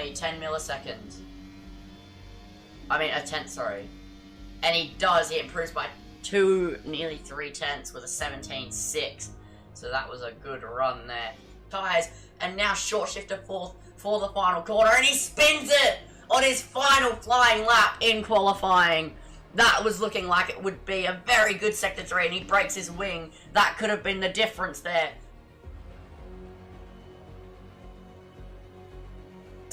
a 10 milliseconds. I mean, a tenth, sorry. And he improves by 2, nearly 3 tenths with a 17.6. So that was a good run there. Guys, and now short shift to fourth for the final corner, and he spins it on his final flying lap in qualifying. That was looking like it would be a very good sector 3, and he breaks his wing. That could have been the difference there.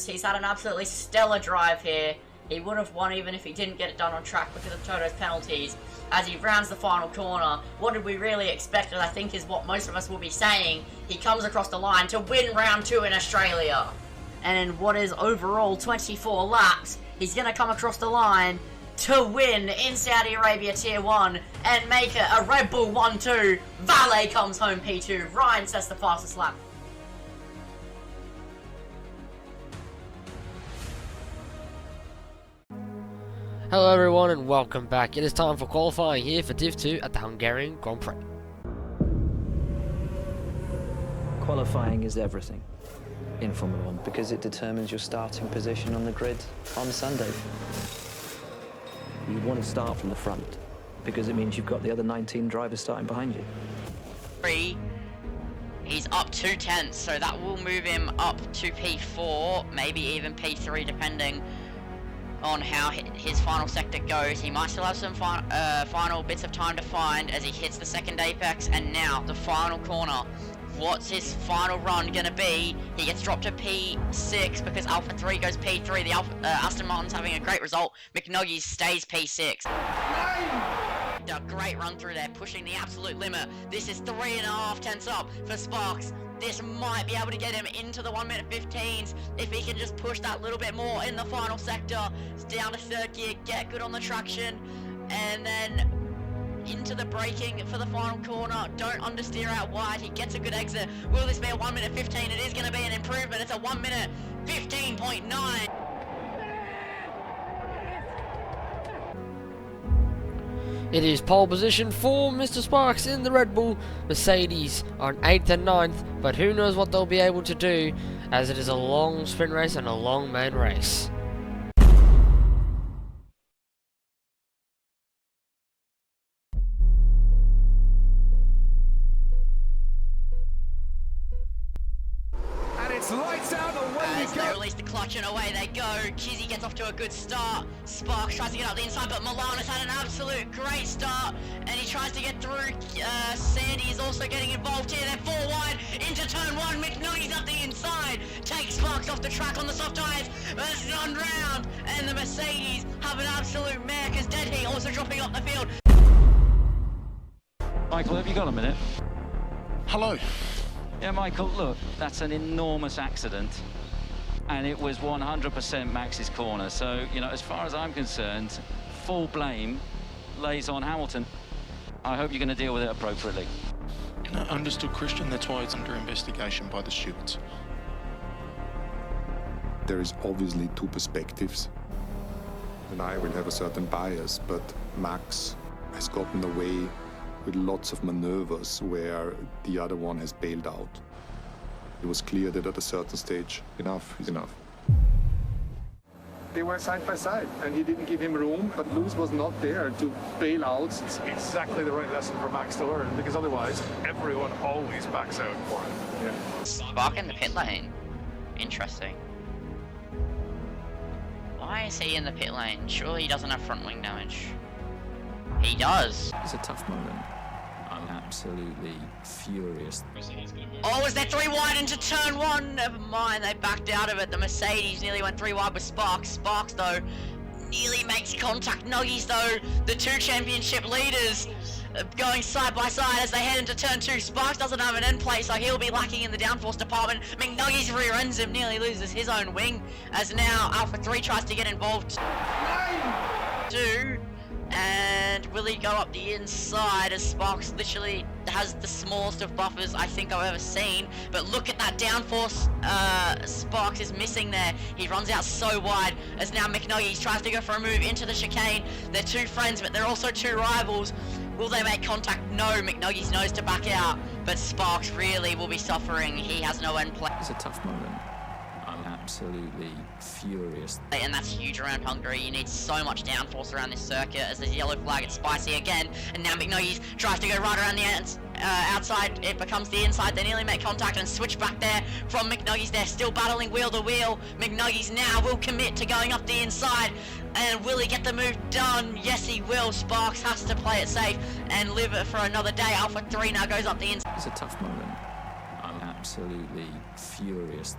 He's had an absolutely stellar drive here. He would have won even if he didn't get it done on track because of Toto's penalties. As he rounds the final corner, what did we really expect, I think, is what most of us will be saying. He comes across the line to win round 2 in Australia. And in what is overall 24 laps, he's going to come across the line to win in Saudi Arabia Tier 1 and make it a Red Bull 1-2. Valet comes home P2. Ryan sets the fastest lap. Hello everyone and welcome back. It is time for qualifying here for Div 2 at the Hungarian Grand Prix. Qualifying is everything in Formula 1 because it determines your starting position on the grid on Sunday. You want to start from the front because it means you've got the other 19 drivers starting behind you. He's up 2 tenths, so that will move him up to P4, maybe even P3 depending on how his final sector goes. He might still have some final bits of time to find as he hits the second apex, and now the final corner. What's his final run gonna be? He gets dropped to P6 because Alpha 3 goes P3. The Aston Martin's having a great result. McNuggies stays P6. A great run through there, pushing the absolute limit. This is 3.5 tenths up for Sparks. This might be able to get him into the 1 minute 15s if he can just push that little bit more in the final sector. It's down to third gear, get good on the traction, and then into the braking for the final corner. Don't understeer out wide. He gets a good exit. Will this be a 1 minute 15? It is going to be an improvement. It's a 1 minute 15.9. It is pole position for Mr. Sparks in the Red Bull. Mercedes are in 8th and 9th, but who knows what they'll be able to do as it is a long sprint race and a long main race. Lights out, away as they release the clutch and away they go. Kizzy gets off to a good start. Sparks tries to get up the inside, but Milan has had an absolute great start, and he tries to get through. Sandy is also getting involved here. They're 4 wide into turn 1. McNuggy's up the inside, takes Sparks off the track on the soft tyres. It's one round, and the Mercedes have an absolute mare because Dead Heat also dropping off the field. Michael, have you got a minute? Hello. Yeah, Michael, look, that's an enormous accident, and it was 100% Max's corner. So, you know, as far as I'm concerned, full blame lays on Hamilton. I hope you're going to deal with it appropriately. No, understood, Christian. That's why it's under investigation by the stewards. There is obviously 2 perspectives, and I will have a certain bias, but Max has gotten away with lots of maneuvers where the other one has bailed out. It was clear that at a certain stage, enough is enough. They were side by side, and he didn't give him room, but Lewis was not there to bail out. It's exactly the right lesson for Max to learn, because otherwise, everyone always backs out for him. Yeah. Spark in the pit lane. Interesting. Why is he in the pit lane? Surely he doesn't have front wing damage. He does. It's a tough moment. I'm absolutely furious. Oh, is that 3 wide into turn 1? Never mind, they backed out of it. The Mercedes nearly went 3 wide with Sparks. Sparks, though, nearly makes contact. Nuggies, though, the 2 championship leaders, going side by side as they head into turn 2. Sparks doesn't have an end plate, so he'll be lacking in the downforce department. McNuggies rear ends him, nearly loses his own wing, as now Alpha 3 tries to get involved. 2. And will he go up the inside as Sparks literally has the smallest of buffers I think I've ever seen. But look at that downforce Sparks is missing there. He runs out so wide as now McNuggies tries to go for a move into the chicane. They're 2 friends, but they're also 2 rivals. Will they make contact? No, McNuggies knows to back out, but Sparks really will be suffering. He has no end play. It's a tough moment. I'm absolutely furious. And that's huge around Hungary. You need so much downforce around this circuit as there's yellow flag. It's spicy again, and now McNuggies tries to go right around the outside. It becomes the inside. They nearly make contact and switch back there from McNuggies. They're still battling wheel to wheel. McNuggies now will commit to going up the inside. And will he get the move done? Yes, he will. Sparks has to play it safe and live it for another day. Alpha 3 now goes up the inside. It's a tough moment. I'm absolutely furious.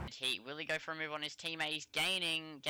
Will he go for a move on his teammate? He's gaining,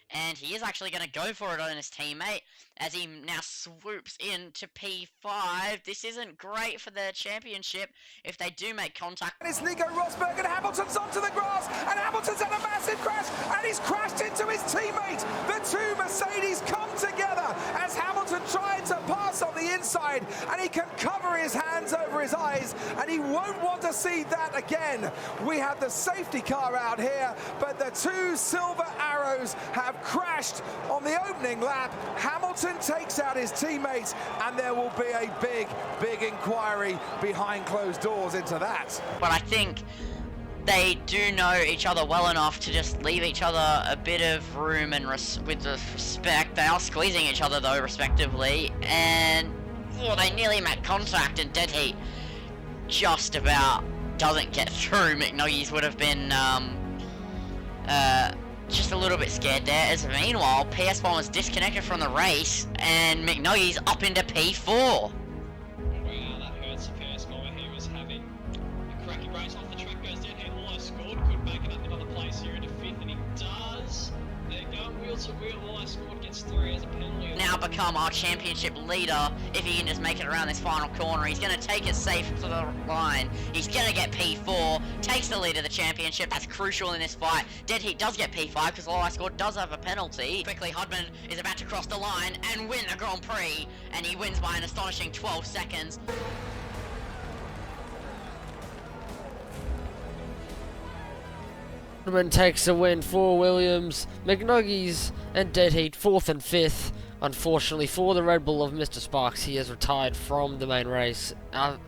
and he is actually going to go for it on his teammate as he now swoops into P5. This isn't great for the championship if they do make contact. It's Nico Rosberg and Hamilton's onto the grass, and Hamilton's had a massive crash, and he's crashed into his teammate. The two Mercedes come together as Hamilton tried to pass on the inside, and he can cover his hands over his eyes, and he won't want to see that again. We have the safety car out here, but the two silver arrows have crashed on the opening lap. Hamilton takes out his teammates, and there will be a big inquiry behind closed doors into that. But I think they do know each other well enough to just leave each other a bit of room and with respect. They are squeezing each other though, respectively, and they nearly make contact, and Dead Heat just about doesn't get through. McNuggies would have been just a little bit scared there, as meanwhile PS1 was disconnected from the race and McNuggies up into P4. Wow, that hurts the PS1. He was having a cracky race off the track, goes down here, almost scored, could make it up another place here into 5th, and he does. They're going wheel to wheel, almost scored, gets 3 as a penalty. Now become our championship leader if he can just make it around this final corner. He's going to take it safe to the line. He's going to get P4, takes the lead of the championship. That's crucial in this fight. Dead Heat does get P5 because Low I Scored does have a penalty. Quickly, Hudman is about to cross the line and win the Grand Prix, and he wins by an astonishing 12 seconds. Hudman takes a win for Williams. McNuggies and Dead Heat 4th and 5th. Unfortunately for the Red Bull of Mr. Sparks, he has retired from the main race,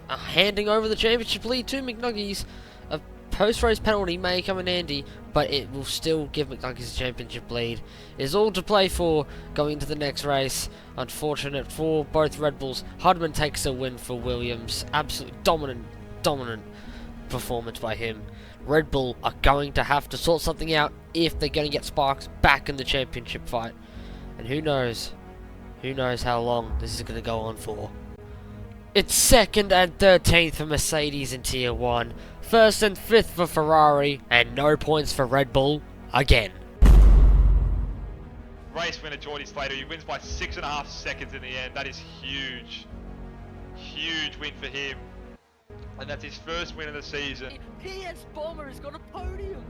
handing over the championship lead to McNuggies. A post-race penalty may come in handy, but it will still give McNuggies the championship lead. It is all to play for going into the next race. Unfortunate for both Red Bulls. Hudman takes a win for Williams. Absolutely dominant performance by him. Red Bull are going to have to sort something out if they're going to get Sparks back in the championship fight. And who knows how long this is going to go on for. It's 2nd and 13th for Mercedes in Tier 1, 1st and 5th for Ferrari, and no points for Red Bull again. Race winner Geordie Slater, he wins by 6.5 seconds in the end. That is huge. Huge win for him. And that's his first win of the season. PS Bomber has got a podium.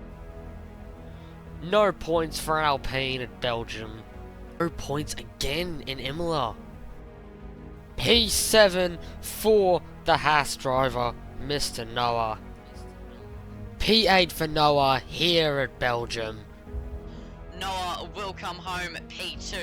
No points for Alpine at Belgium. No points again in Imola. P7 for the Haas driver, Mr. Noah. P8 for Noah here at Belgium. Noah will come home P2.